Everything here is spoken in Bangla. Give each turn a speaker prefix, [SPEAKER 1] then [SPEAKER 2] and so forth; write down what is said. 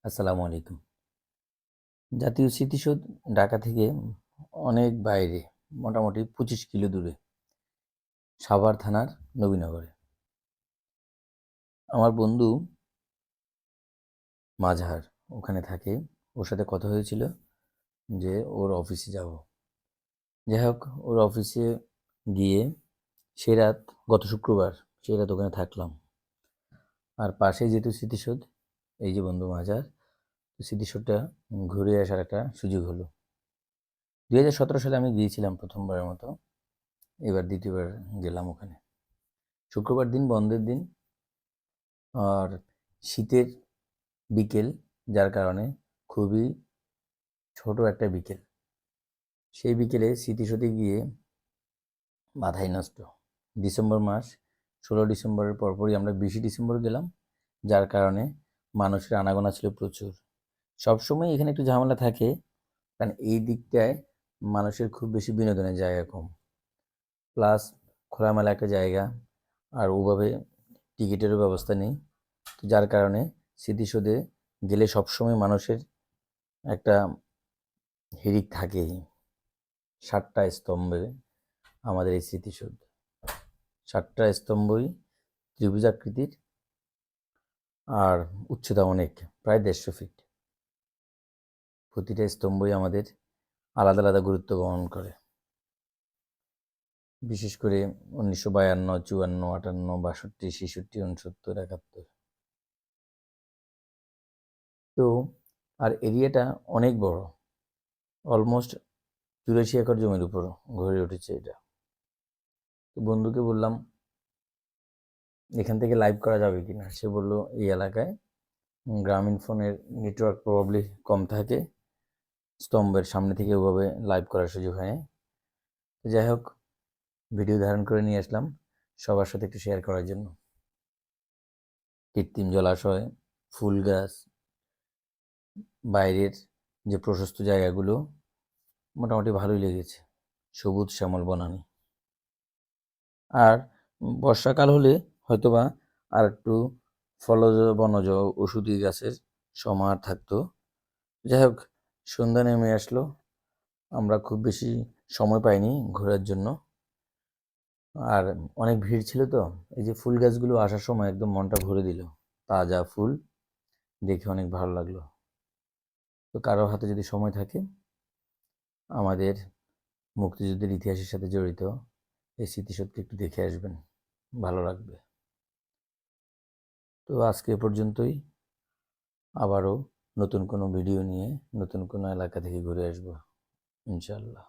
[SPEAKER 1] আসসালামু আলাইকুম। জাতীয় স্মৃতিসৌধ ঢাকা থেকে অনেক বাইরে, মোটামুটি ২৫ কিলো দূরে, সাভার থানার নবীনগরে। আমার বন্ধু মাঝহার ওখানে থাকে। ওর সাথে কথা হয়েছিল যে ওর অফিসে যাব। যাই হোক, ওর অফিসে গিয়ে সে রাত, গত শুক্রবার সে রাত ওখানে থাকলাম। আর পাশেই যেহেতু স্মৃতিসৌধ, এই যে বন্ধু মাঝহার, স্মৃতিসৌধটা ঘুরে আসার একটা সুযোগ হলো। ২০১৭ সালে আমি গিয়েছিলাম প্রথমবারের মতো, এবার দ্বিতীয়বার গেলাম ওখানে। শুক্রবার দিন, বন্ধের দিন, আর শীতের বিকেল, যার কারণে খুবই ছোট একটা বিকেল। সেই বিকেলে স্মৃতিসৌধে গিয়ে মাথায় নষ্ট। ডিসেম্বর মাস, 16 ডিসেম্বরের পরপরই আমরা 20 ডিসেম্বর গেলাম, যার কারণে মানুষের আনাগোনা ছিল প্রচুর। সবসময় এখানে একটু ঝামেলা থাকে, কারণ এই দিকটায় মানুষের খুব বেশি বিনোদনের জায়গা কম, প্লাস খোলামেলা একটা জায়গা, আর ওভাবে টিকিটেরও ব্যবস্থা নেই। যার কারণে স্মৃতিসৌধে গেলে সবসময় মানুষের একটা হিড়িক থাকেই। 7টা স্তম্ভে আমাদের এই স্মৃতিসৌধ, 7টা স্তম্ভই ত্রিভুজাকৃতির, আর উচ্চতা অনেক, প্রায় 150 ফিট। প্রতিটা স্তম্ভই আমাদের আলাদা আলাদা গুরুত্ব বহন করে। বিশেষ করে 1952, 54, 58, 62, 66, 69, 71। তো আর এরিয়াটা অনেক বড়, অলমোস্ট 84 একর জমির উপর গড়ে উঠেছে এটা। তো বন্ধুকে বললাম এখান থেকে লাইভ করা যাবে কিনা। সে বলল এই এলাকায় গ্রামীণ ফোনের নেটওয়ার্ক প্রবাবলি কম থাকে, স্তম্ভের সামনে থেকে ওভাবে লাইভ করার সুযোগ হয়। যাই হোক, ভিডিও ধারণ করে নিয়ে আসলাম সবার সাথে একটু শেয়ার করার জন্য। কৃত্রিম জলাশয়, ফুল গাছ, বাইরের যে প্রশস্ত জায়গাগুলো মোটামুটি ভালোই লেগেছে, সবুজ শ্যামল বনানী। আর বর্ষাকাল হলে হয়তোবা আর একটু ফলজ বনজ ওষুধি গাছের সমাহার থাকতো। যাই হোক, সন্ধ্যা নেমে আসলো, আমরা খুব বেশি সময় পাইনি ঘোরার জন্য, আর অনেক ভিড় ছিল। তো এই যে ফুল গাছগুলো আসার সময় একদম মনটা ভরে দিল, তাজা ফুল দেখে অনেক ভালো লাগলো। তো কারো হাতে যদি সময় থাকে, আমাদের মুক্তিযুদ্ধের ইতিহাসের সাথে জড়িত এই স্মৃতিসৌধকে একটু দেখে আসবেন, ভালো লাগবে। তো আজকে এ পর্যন্তই। আবারও নতুন কোনো ভিডিও নিয়ে নতুন কোনো এলাকা থেকে ঘুরে আসবো ইনশাল্লাহ।